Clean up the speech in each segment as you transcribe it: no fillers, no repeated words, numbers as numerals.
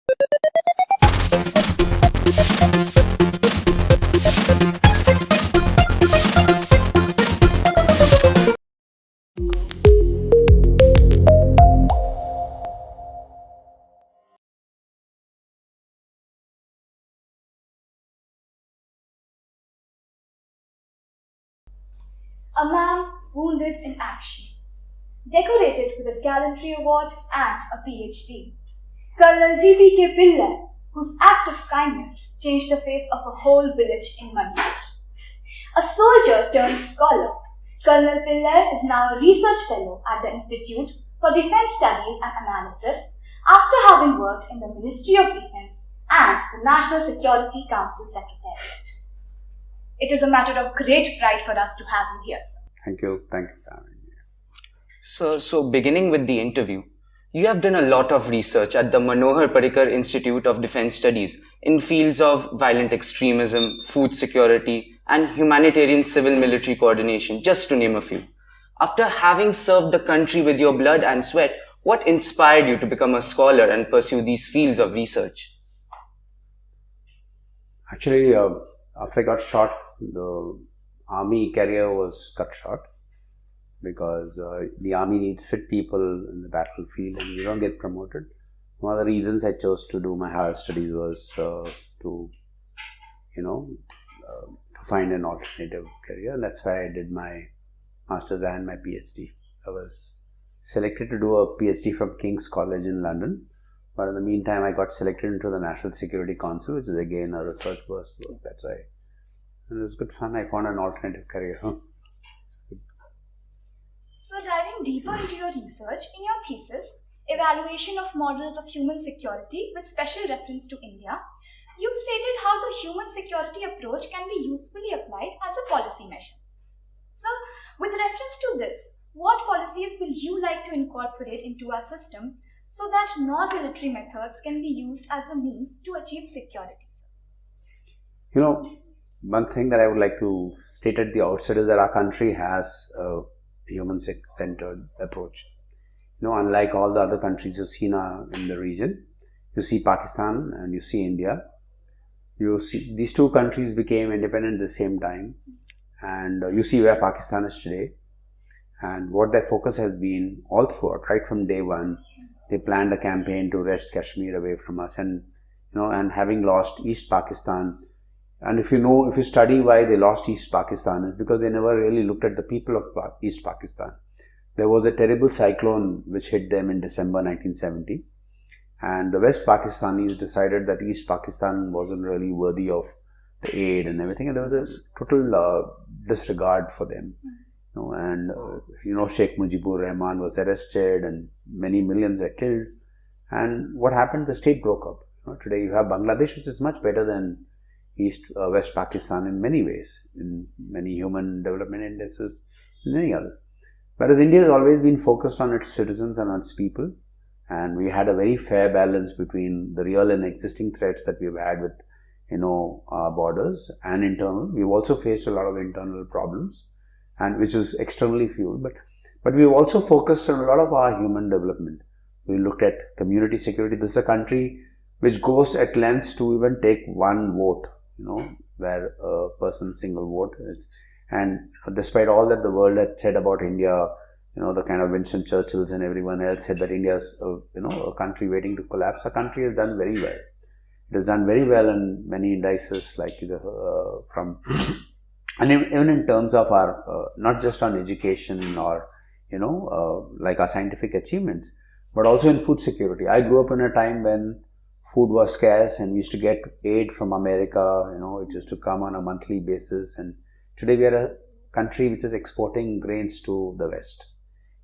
A man wounded in action, decorated with a Gallantry Award and a PhD. Colonel D.P.K. Pillay, whose act of kindness changed the face of a whole village in Manipur. A soldier turned scholar, Colonel Pillay is now a research fellow at the Institute for Defense Studies and Analysis after having worked in the Ministry of Defense and the National Security Council Secretariat. It is a matter of great pride for us to have you here, sir. Thank you for having me. So beginning with the interview, you have done a lot of research at the Manohar Parrikar Institute of Defense Studies in fields of violent extremism, food security, and humanitarian civil-military coordination, just to name a few. After having served the country with your blood and sweat, what inspired you to become a scholar and pursue these fields of research? Actually, after I got shot, the army career was cut short because the army needs fit people in the battlefield and you don't get promoted. One of the reasons I chose to do my higher studies was to find an alternative career, and that's why I did my master's and my PhD. I was selected to do a PhD from King's College in London, but in the meantime I got selected into the National Security Council, which is again a research-based work. That's why. And it was good fun. I found an alternative career. So diving deeper into your research, in your thesis, Evaluation of Models of Human Security with special reference to India, you've stated how the human security approach can be usefully applied as a policy measure. So, with reference to this, what policies will you like to incorporate into our system so that non-military methods can be used as a means to achieve security? One thing that I would like to state at the outset is that our country has a human-centered approach. Unlike all the other countries you've seen in the region, you see Pakistan and you see India. You see these two countries became independent at the same time, and you see where Pakistan is today and what their focus has been all throughout. Right from day one, they planned a campaign to wrest Kashmir away from us, and having lost East Pakistan. And if you study why they lost East Pakistan, is because they never really looked at the people of East Pakistan. There was a terrible cyclone which hit them in December 1970, and the West Pakistanis decided that East Pakistan wasn't really worthy of the aid and everything, and there was a total disregard for them. Sheikh Mujibur Rahman was arrested and many millions were killed. And what happened? The state broke up. Today you have Bangladesh, which is much better than West Pakistan in many ways, in many human development indices, and many others. Whereas India has always been focused on its citizens and on its people, and we had a very fair balance between the real and existing threats that we've had with, our borders and internal. We've also faced a lot of internal problems, and which is externally fueled, but we've also focused on a lot of our human development. We looked at community security. This is a country which goes at lengths to even take one vote, where a person's single vote is. And despite all that the world had said about India, the kind of Winston Churchills and everyone else said that India is, a country waiting to collapse, our country has done very well. It has done very well in many indices, like and even in terms of our, not just on education or, like our scientific achievements, but also in food security. I grew up in a time when food was scarce and we used to get aid from America, it used to come on a monthly basis, and today we are a country which is exporting grains to the West.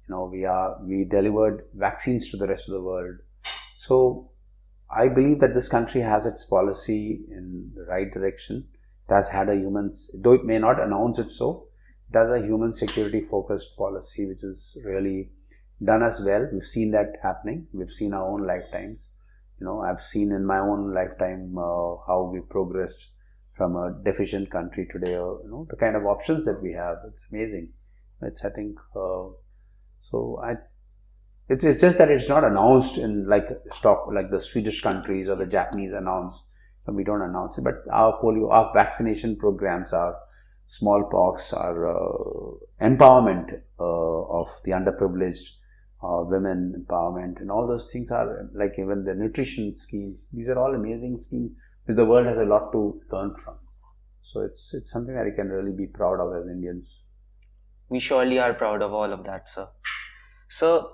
We delivered vaccines to the rest of the world. So I believe that this country has its policy in the right direction. It has had though it may not announce it so, it has a human security focused policy which has really done us well. We've seen that happening. We've seen our own lifetimes. I've seen in my own lifetime how we progressed from a deficient country today, the kind of options that we have. It's amazing. It's It's just that it's not announced in like the Swedish countries or the Japanese announce. We don't announce it, but our polio, our vaccination programs, our smallpox, our empowerment of the underprivileged, women empowerment, and all those things are like even the nutrition schemes. These are all amazing schemes which the world has a lot to learn from. So it's something that we can really be proud of as Indians. We surely are proud of all of that, sir. So,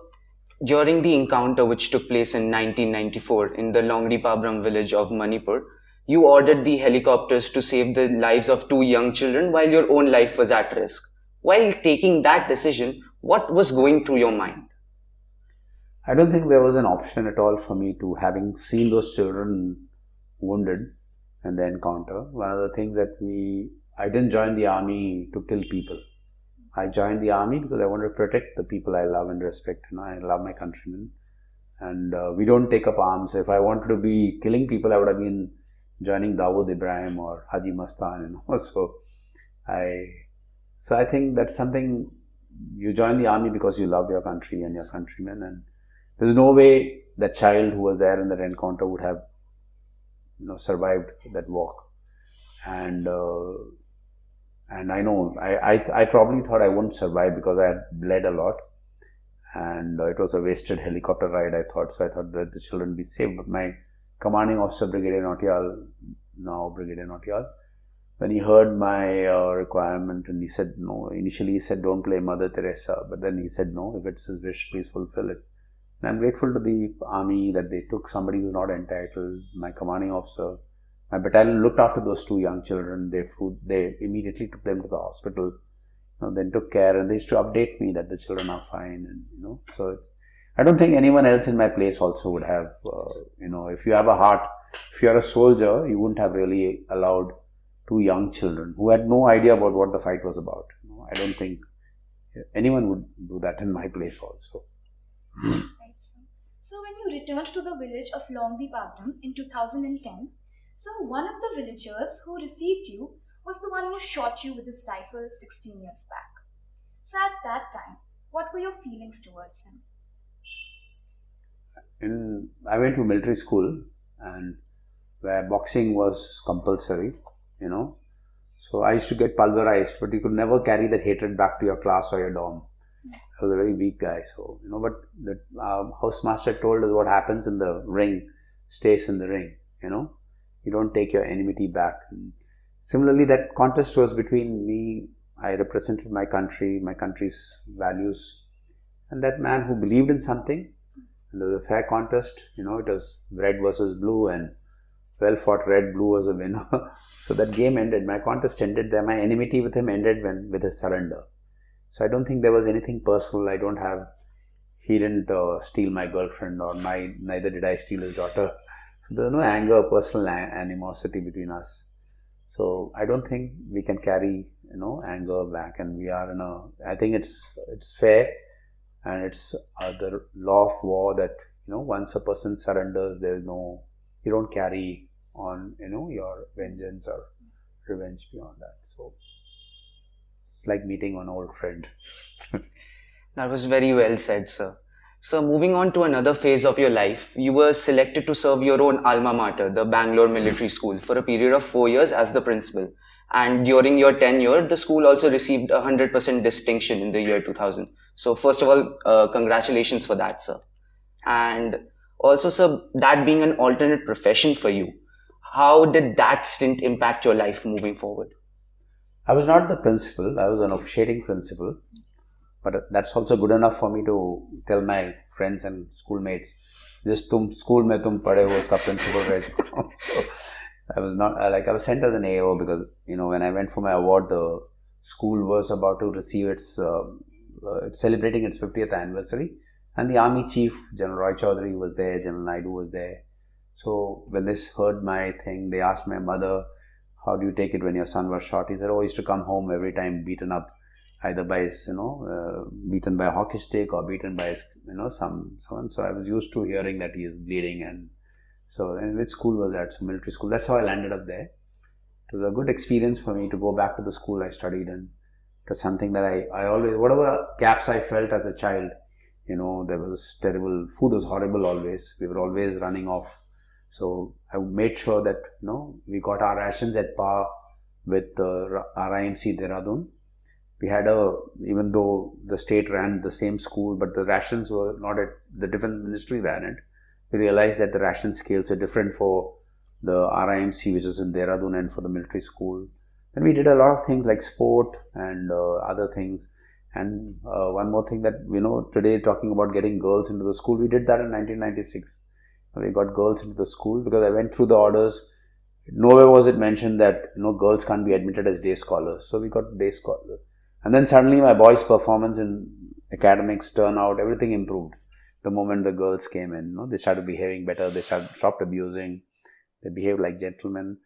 during the encounter which took place in 1994 in the Longri village of Manipur, you ordered the helicopters to save the lives of 2 young children while your own life was at risk. While taking that decision, what was going through your mind? I don't think there was an option at all for me to, having seen those children wounded in the encounter. One of the things that I didn't join the army to kill people. I joined the army because I wanted to protect the people I love and respect. I love my countrymen, and we don't take up arms. If I wanted to be killing people, I would have been joining Dawood Ibrahim or Haji Mastan. So I think that's something. You join the army because you love your country and your countrymen, and there's no way that child who was there in that encounter would have, survived that walk. And I know I probably thought I wouldn't survive because I had bled a lot, and it was a wasted helicopter ride. I thought that the children be saved. But my commanding officer, Brigadier Nautiyal, when he heard my requirement, and he said no. Initially he said don't play Mother Teresa, but then he said no. If it's his wish, please fulfill it. And I'm grateful to the army that they took somebody who's not entitled. My commanding officer. My battalion looked after those 2 young children. They immediately took them to the hospital. Then took care, and they used to update me that the children are fine. And so I don't think anyone else in my place also would have. If you have a heart, if you are a soldier, you wouldn't have really allowed 2 young children who had no idea about what the fight was about. I don't think anyone would do that in my place also. Right. So when you returned to the village of Longdi in 2010. So one of the villagers who received you was the one who shot you with his rifle 16 years back. So at that time, what were your feelings towards him? I went to military school, and where boxing was compulsory, So I used to get pulverized, but you could never carry that hatred back to your class or your dorm. I was a very weak guy, so but the housemaster told us what happens in the ring stays in the ring. You don't take your enmity back. And similarly, that contest was between me. I represented my country, my country's values, and that man who believed in something. And there was a fair contest. It was red versus blue, and well fought red. Blue was a winner. So that game ended. My contest ended there. My enmity with him ended with his surrender. So I don't think there was anything personal. He didn't steal my girlfriend, or neither did I steal his daughter. So there's no anger, personal animosity between us. So I don't think we can carry, anger back. And we are I think it's fair, and it's the law of war that, once a person surrenders, you don't carry on, your vengeance or revenge beyond that. So it's like meeting an old friend. That was very well said, sir. So moving on to another phase of your life, you were selected to serve your own alma mater, the Bangalore Military School, for a period of 4 years as the principal. And during your tenure, the school also received 100% distinction in the year 2000. So first of all, congratulations for that, sir. And also, sir, that being an alternate profession for you, how did that stint impact your life moving forward? I was not the principal, I was an officiating principal. But that's also good enough for me to tell my friends and schoolmates, just school mein tum pade ho, uska principal reh chuka. So I was not, I was sent as an AO because, when I went for my award, the school was about to receive it's celebrating its 50th anniversary. And the army chief, General Roy Chaudhary, was there, General Naidu was there. So when they heard my thing, they asked my mother, how do you take it when your son was shot? He said, he used to come home every time beaten up, either by his, beaten by a hockey stick or beaten by his, someone. So I was used to hearing that he is bleeding. And so, in which school was that? So military school. That's how I landed up there. It was a good experience for me to go back to the school I studied, and it was something that I always, whatever gaps I felt as a child There was terrible, food was horrible always. We were always running off. So I made sure that, we got our rations at par with RIMC Dehradun. We had even though the state ran the same school, but the rations were not at, the different ministry ran it. We realized that the ration scales were different for the RIMC, which is in Dehradun, and for the military school. Then we did a lot of things like sport and other things. And one more thing that, today talking about getting girls into the school, we did that in 1996. We got girls into the school because I went through the orders. Nowhere was it mentioned that, girls can't be admitted as day scholars. So we got day scholars. And then suddenly my boys' performance in academics, turnout, everything improved. The moment the girls came in, they started behaving better, they stopped abusing, they behaved like gentlemen.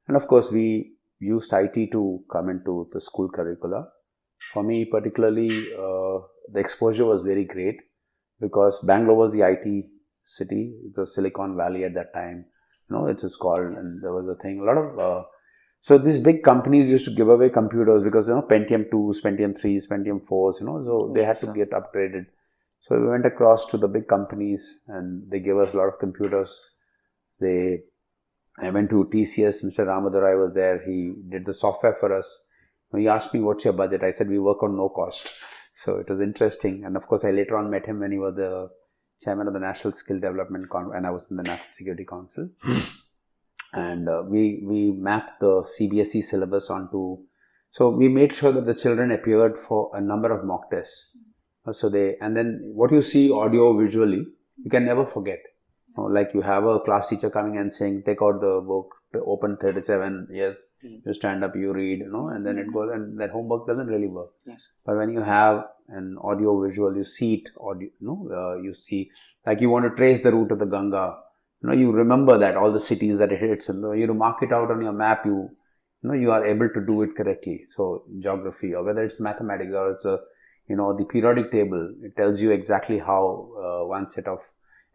And of course, we used IT to come into the school curricula. For me particularly, the exposure was very great because Bangalore was the IT city, the Silicon Valley at that time. It was called, and there was a thing, a lot of... So these big companies used to give away computers because, Pentium 2s, Pentium 3s, Pentium 4s, so they had to get upgraded. So we went across to the big companies and they gave us a lot of computers. I went to TCS, Mr. Ramadurai was there, he did the software for us. He asked me, what's your budget? I said, we work on no cost. So it was interesting. And of course, I later on met him when he was the chairman of the National Skill Development and I was in the National Security Council. And we mapped the CBSE syllabus onto, so we made sure that the children appeared for a number of mock tests. And then what you see audio visually, you can never forget. Like you have a class teacher coming and saying, take out the book, open 37, yes, you stand up, you read, and then it goes, and that homework doesn't really work. Yes. But when you have an audio visual, you see it, you see, like you want to trace the route of the Ganga, you remember that all the cities that it hits, and you mark it out on your map, you are able to do it correctly. So geography, or whether it's mathematics, or it's the periodic table, it tells you exactly how one set of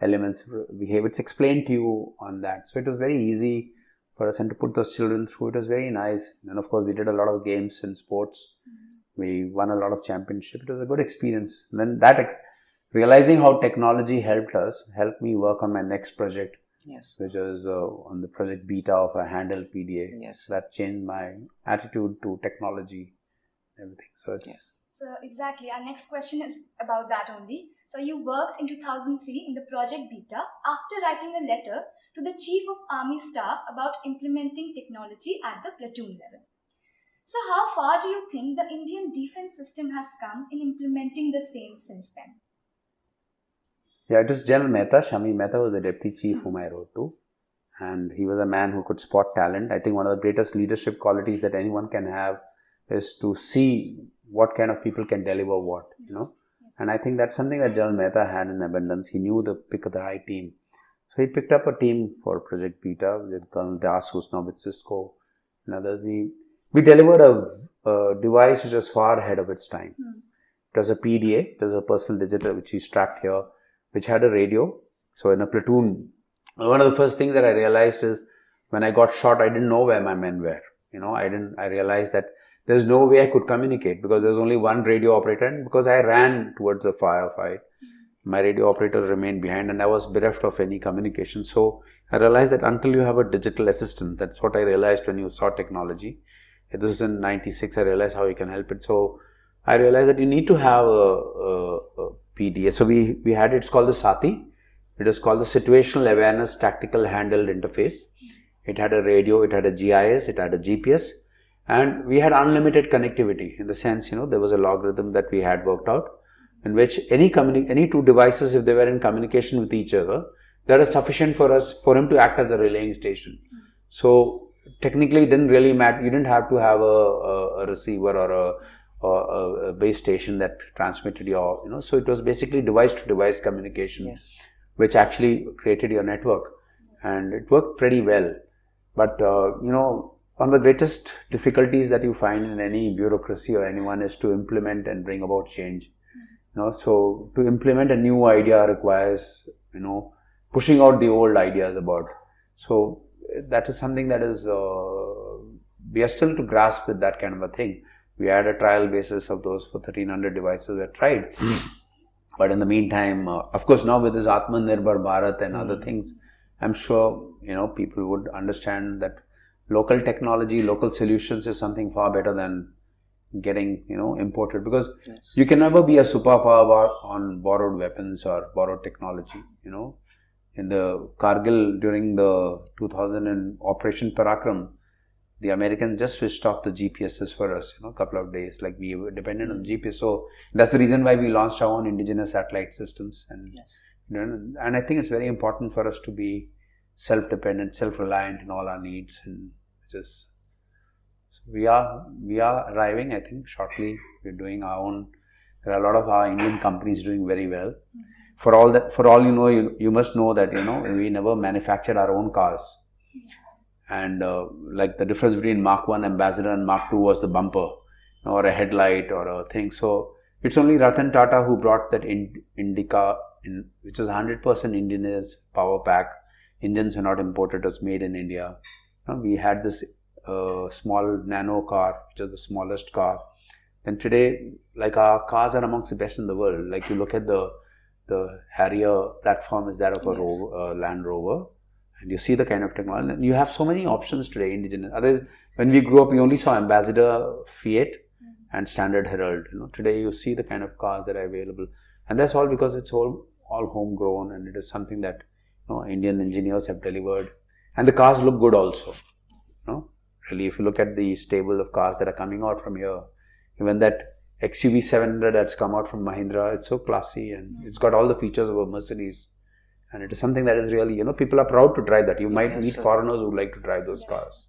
elements behave. It's explained to you on that. So it was very easy for us, and to put those children through, it was very nice. And of course, we did a lot of games and sports. We won a lot of championships. It was a good experience. And then realizing how technology helped me work on my next project, which was on the project beta of a handheld PDA. Yes. That changed my attitude to technology and everything. So it's... So exactly, our next question is about that only. So you worked in 2003 in the project beta after writing a letter to the Chief of Army Staff about implementing technology at the platoon level. So how far do you think the Indian defense system has come in implementing the same since then? Yeah, it was General Mehta. Shami Mehta was the deputy chief whom I wrote to. And he was a man who could spot talent. I think one of the greatest leadership qualities that anyone can have is to see what kind of people can deliver what, And I think that's something that General Mehta had in abundance. He knew the pick of the right team. So he picked up a team for Project Beta with Colonel Das, who's now with Cisco, and others. We delivered a device which was far ahead of its time. It was a PDA, it was a personal digital, which we strapped here, which had a radio. So in a platoon, one of the first things that I realized is when I got shot, I didn't know where my men were. I realized that there's no way I could communicate because there's only one radio operator, and because I ran towards the firefight, my radio operator remained behind and I was bereft of any communication. So I realized that until you have a digital assistant, that's what I realized when you saw technology. This is in 96, I realized how you can help it. So I realized that you need to have a PDA. So we had, it's called the SATI. It is called the Situational Awareness Tactical Handheld Interface. It had a radio, it had a GIS, it had a GPS. And we had unlimited connectivity in the sense, there was a logarithm that we had worked out in which any two devices, if they were in communication with each other, that is sufficient for him to act as a relaying station. So technically it didn't really matter. You didn't have to have a receiver or a base station that transmitted your, so it was basically device to device communication, which actually created your network, and it worked pretty well. But, one of the greatest difficulties that you find in any bureaucracy or anyone is to implement and bring about change. So to implement a new idea requires, pushing out the old ideas about. So that is something that is, we are still to grasp with that kind of a thing. We had a trial basis of those for 1300 devices were tried. But in the meantime, of course, now with this Atmanirbhar Bharat and other things, I'm sure, people would understand that local technology, local solutions is something far better than getting, imported, because you can never be a superpower on borrowed weapons or borrowed technology, In the Kargil during the 2000 and Operation Parakram, the Americans just switched off the GPSs for us, a couple of days, like we were dependent on GPS. So that's the reason why we launched our own indigenous satellite systems. And and I think it's very important for us to be self-dependent, self-reliant in all our needs, and just we are arriving. I think shortly we're doing our own. There are a lot of our Indian companies doing very well. For all you must know that we never manufactured our own cars. And like the difference between Mark 1 Ambassador and Mark 2 was the bumper, or a headlight or a thing. So it's only Ratan Tata who brought that Indica, which is 100% indigenous power pack. Engines were not imported, it was made in India. We had this small nano car, which is the smallest car. And today, like, our cars are amongst the best in the world. Like, you look at the Harrier platform is that of a Land Rover. And you see the kind of technology. And you have so many options today, indigenous. Otherwise, when we grew up, we only saw Ambassador, Fiat, and Standard Herald. Today you see the kind of cars that are available. And that's all because it's all homegrown, and it is something that Indian engineers have delivered. And the cars look good also. Really, if you look at the stable of cars that are coming out from here, even that XUV 700 that's come out from Mahindra, it's so classy, and it's got all the features of a Mercedes. And it is something that is really, people are proud to drive that. You might meet foreigners who like to drive those cars.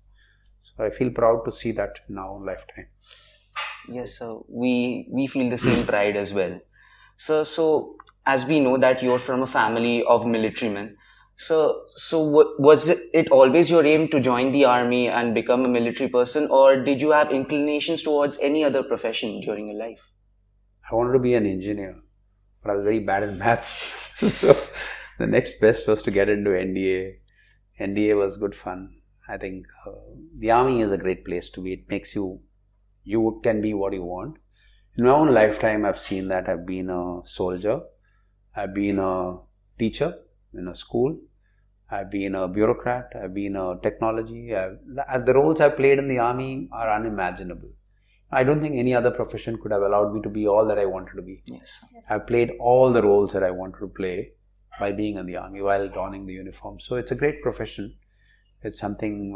So I feel proud to see that in our own lifetime. Yes, sir. We feel the same pride as well. So as we know that you're from a family of military men, so was it always your aim to join the army and become a military person, or did you have inclinations towards any other profession during your life? I wanted to be an engineer, but I was very bad in maths. So the next best was to get into NDA. NDA was good fun. I think the army is a great place to be. It makes you can be what you want. In my own lifetime, I've seen that. I've been a soldier. I've been a teacher in a school. I've been a bureaucrat. I've been a technology. The roles I've played in the army are unimaginable. I don't think any other profession could have allowed me to be all that I wanted to be. Yes. I've played all the roles that I wanted to play by being in the army while donning the uniform. So it's a great profession. It's something,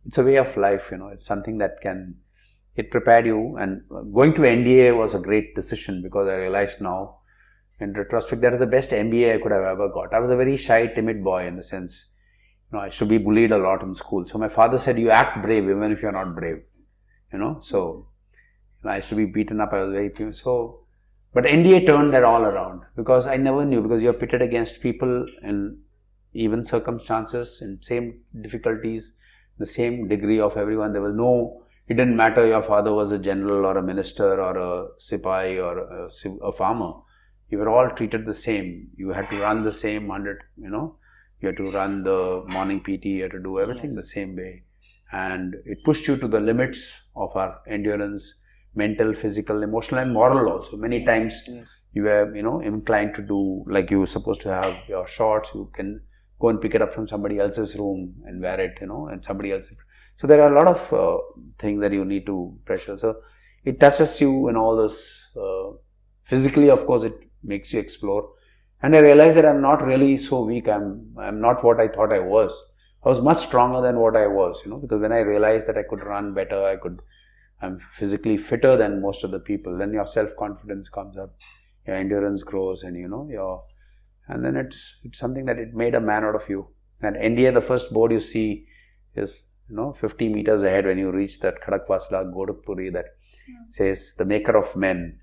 it's a way of life, It's something that it prepared you. And going to NDA was a great decision, because I realized now, in retrospect, that is the best MBA I could have ever got. I was a very shy, timid boy in the sense, I should be bullied a lot in school. So my father said, you act brave even if you're not brave, So I used to be beaten up. I was very, but NDA turned that all around, because I never knew, because you're pitted against people in even circumstances, in same difficulties, the same degree of everyone. There was it didn't matter your father was a general or a minister or a sipai or a farmer. You were all treated the same. You had to run the same 100, you had to run the morning PT, you had to do everything the same way. And it pushed you to the limits of our endurance, mental, physical, emotional, and moral also. Many times you were, inclined to do, like you were supposed to have your shorts, you can go and pick it up from somebody else's room and wear it, and somebody else. So there are a lot of things that you need to pressure. So it touches you in all those, physically, of course, it makes you explore. And I realized that I'm not really so weak. I'm not what I thought I was. I was much stronger than what I was, because when I realized that I could run better, I'm physically fitter than most of the people, then your self-confidence comes up, your endurance grows, and and then it's something that it made a man out of you. And NDA, the first board you see is 50 meters ahead when you reach that Khadakwasla Godakpuri that says the maker of men,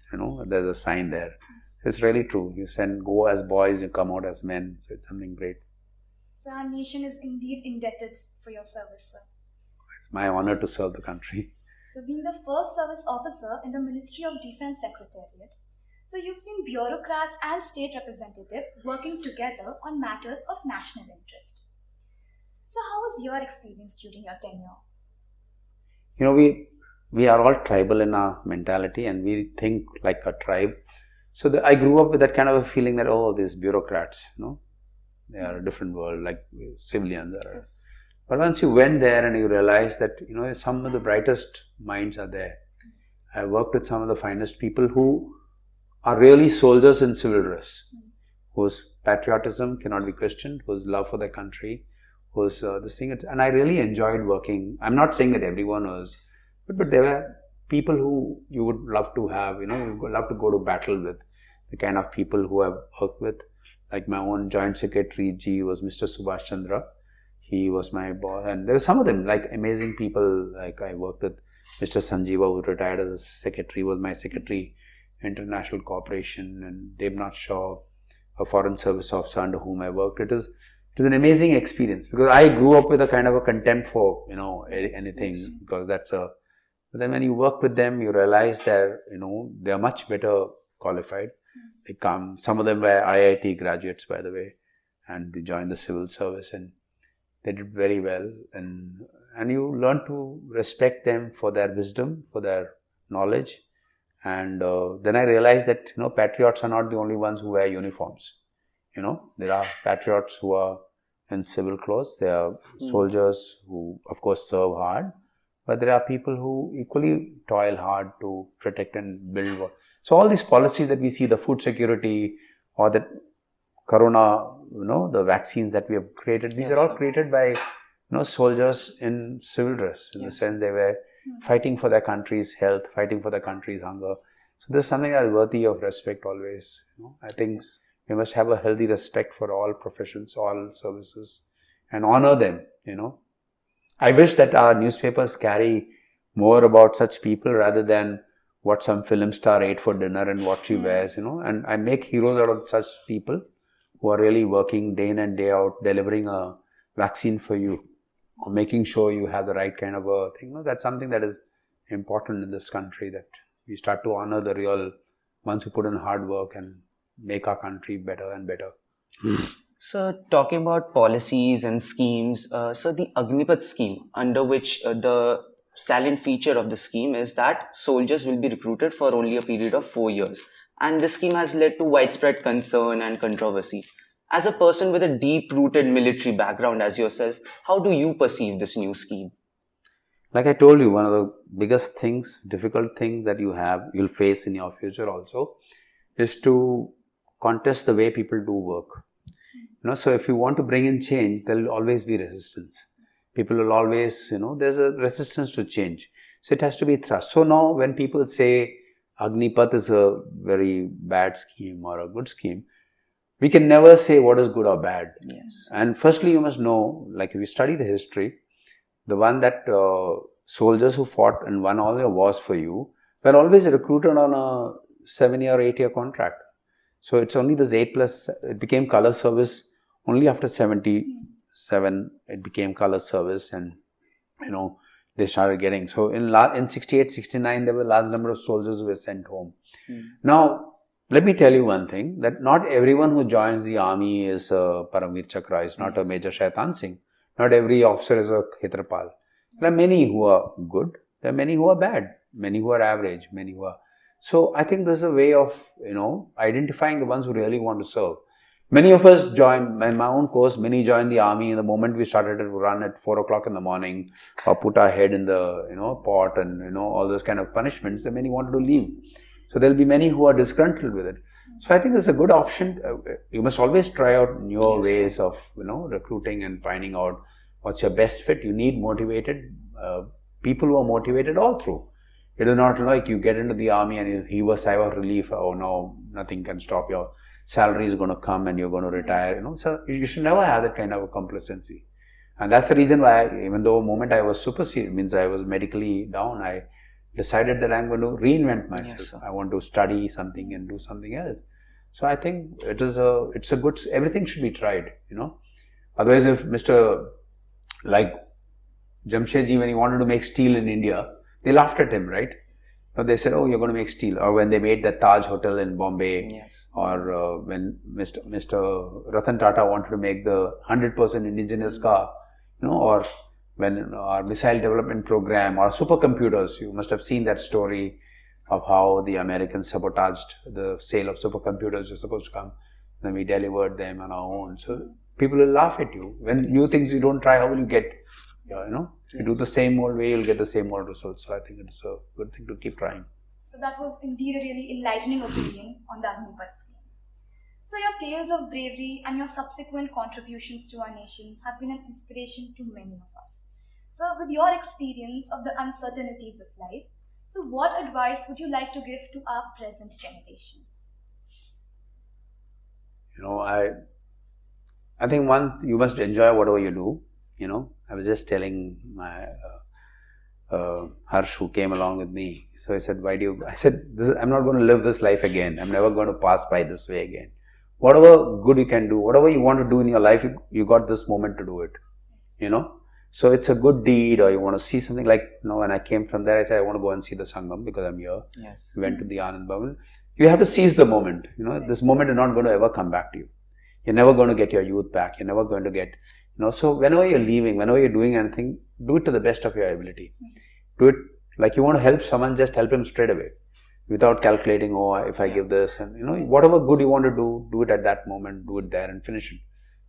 there's a sign there. It's really true. You go as boys, you come out as men. So it's something great. So our nation is indeed indebted for your service, sir. It's my honor to serve the country. So being the first service officer in the Ministry of Defence Secretariat, so you've seen bureaucrats and state representatives working together on matters of national interest. So how was your experience during your tenure? we are all tribal in our mentality and we think like a tribe. So I grew up with that kind of a feeling that, oh, these bureaucrats, they are a different world, like civilians are. But once you went there and you realize that, some of the brightest minds are there. I worked with some of the finest people who are really soldiers in civil dress, whose patriotism cannot be questioned, whose love for their country, whose this thing. And I really enjoyed working. I'm not saying that everyone was, but there were people who you would love to have, you would love to go to battle with, the kind of people who I've worked with. Like my own joint secretary, G, was Mr. Subhash Chandra. He was my boss, and there were some of them, like amazing people. Like I worked with Mr. Sanjeeva, who retired as a secretary, was my secretary, International Cooperation, and Devnath Shaw, a foreign service officer under whom I worked. It is an amazing experience because I grew up with a kind of a contempt for anything, because that's a. But then when you work with them, you realize that they are much better qualified. They come. Some of them were IIT graduates, by the way, and they joined the civil service and they did very well. And you learn to respect them for their wisdom, for their knowledge. And then I realized that patriots are not the only ones who wear uniforms. There are patriots who are in civil clothes. There are soldiers who, of course, serve hard. But there are people who equally toil hard to protect and build. So all these policies that we see, the food security or the corona, the vaccines that we have created, these are all created by soldiers in civil dress, in the sense they were fighting for their country's health, fighting for their country's hunger. So this is something that is worthy of respect always. I think we must have a healthy respect for all professions, all services, and honor them. I wish that our newspapers carry more about such people rather than what some film star ate for dinner and what she wears, and I make heroes out of such people who are really working day in and day out, delivering a vaccine for you, or making sure you have the right kind of a thing. That's something that is important in this country, that we start to honor the real ones who put in hard work and make our country better and better. So, talking about policies and schemes, so the Agnipath scheme, under which the salient feature of the scheme is that soldiers will be recruited for only a period of 4 years. And this scheme has led to widespread concern and controversy. As a person with a deep-rooted military background as yourself, how do you perceive this new scheme? Like I told you, one of the biggest things, difficult things that you'll face in your future also, is to contest the way people do work. So if you want to bring in change, there will always be resistance. People will always, there's a resistance to change. So it has to be thrust. So now when people say Agnipath is a very bad scheme or a good scheme, we can never say what is good or bad. Yes. And firstly, you must know, like if you study the history, the one that soldiers who fought and won all their wars for you were always recruited on a 7-year or 8-year contract. So it's only this 8+, it became color service only after 77, it became color service, and they started getting. So in 68, 69, there were a large number of soldiers who were sent home. Now, let me tell you one thing, that not everyone who joins the army is a Paramveer Chakra, is not a Major Shaitan Singh. Not every officer is a Khetrapal. There are many who are good, there are many who are bad, many who are average, many who are... So I think this is a way of, identifying the ones who really want to serve. Many of us joined, in my own course, many joined the army the moment we started to run at 4 o'clock in the morning, or put our head in the, pot and, all those kind of punishments. Then many wanted to leave. So there will be many who are disgruntled with it. So I think it's a good option. You must always try out newer ways of, recruiting and finding out what's your best fit. You need motivated people who are motivated all through. It is not like you get into the army and you heave a sigh of relief. Oh no, nothing can stop your salary is going to come and you're going to retire. So you should never have that kind of a complacency. And that's the reason why, even though the moment I was superseded, means I was medically down, I decided that I'm going to reinvent myself. Yes, I want to study something and do something else. So I think it's a good, everything should be tried, Otherwise, if like Jamshedji, when he wanted to make steel in India, they laughed at him, right? So they said, oh, you're going to make steel. Or when they made the Taj Hotel in Bombay, or when Mr. Ratan Tata wanted to make the 100% indigenous car, or when our missile development program or supercomputers, you must have seen that story of how the Americans sabotaged the sale of supercomputers were supposed to come. Then we delivered them on our own. So people will laugh at you. When new things you don't try, how will you get, if you do the same old way, you'll get the same old results. So I think it's a good thing to keep trying. So that was indeed a really enlightening opinion on the Agnipath scheme. So your tales of bravery and your subsequent contributions to our nation have been an inspiration to many of us. So with your experience of the uncertainties of life, so what advice would you like to give to our present generation? I think you must enjoy whatever you do. I was just telling my Harsh, who came along with me. So I said, I said, I'm not going to live this life again. I'm never going to pass by this way again. Whatever good you can do, whatever you want to do in your life, you got this moment to do it. So it's a good deed, or you want to see something like, when I came from there, I said, I want to go and see the Sangam because I'm here. Yes. We went to the Anand Bhavan. You have to seize the moment. This moment is not going to ever come back to you. You're never going to get your youth back. You're never going to get, so whenever you're leaving, whenever you're doing anything, do it to the best of your ability. Do it like you want to help someone, just help him straight away without calculating, if I give this, and whatever good you want to do it at that moment, do it there and finish it.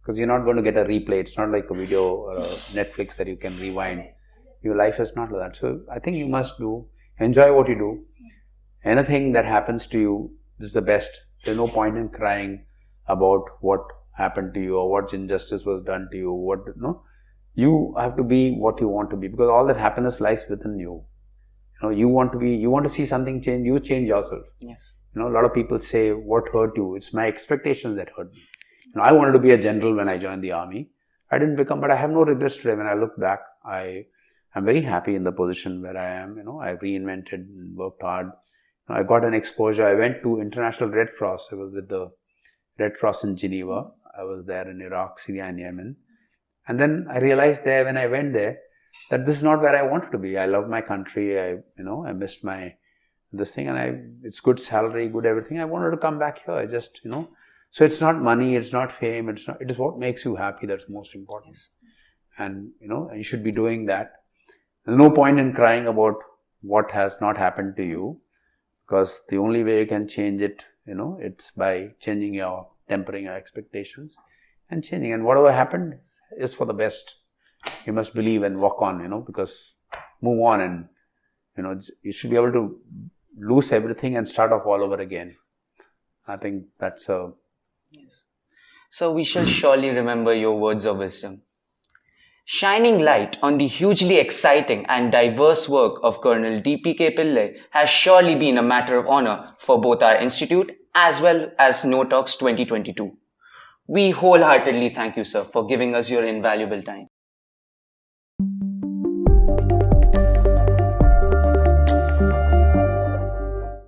Because you're not going to get a replay. It's not like a video or a Netflix that you can rewind. Your life is not like that. So I think you must enjoy what you do. Anything that happens to you is the best. There's no point in crying about what happened to you or what injustice was done to you. You have to be what you want to be, because all that happiness lies within you. You want to see something change, you change yourself. Yes. A lot of people say, what hurt you? It's my expectations that hurt me. I wanted to be a general when I joined the army. I didn't become, but I have no regrets today. When I look back, I'm very happy in the position where I am. I reinvented and worked hard. I got an exposure. I went to International Red Cross. I was with the Red Cross in Geneva. I was there in Iraq, Syria and Yemen. And then I realized there, when I went there, that this is not where I wanted to be. I love my country. I missed this thing, and it's good salary, good everything. I wanted to come back here. I just, so it's not money, it's not fame, it is what makes you happy that's most important. And, you should be doing that. There's no point in crying about what has not happened to you, because the only way you can change it, it's by tempering your expectations and changing. And whatever happened is for the best. You must believe and walk on, because move on, and, you should be able to lose everything and start off all over again. I think that's Yes. So we shall surely remember your words of wisdom. Shining light on the hugely exciting and diverse work of Colonel D.P.K. Pillay has surely been a matter of honor for both our institute as well as gnoTalks 2022. We wholeheartedly thank you, sir, for giving us your invaluable time.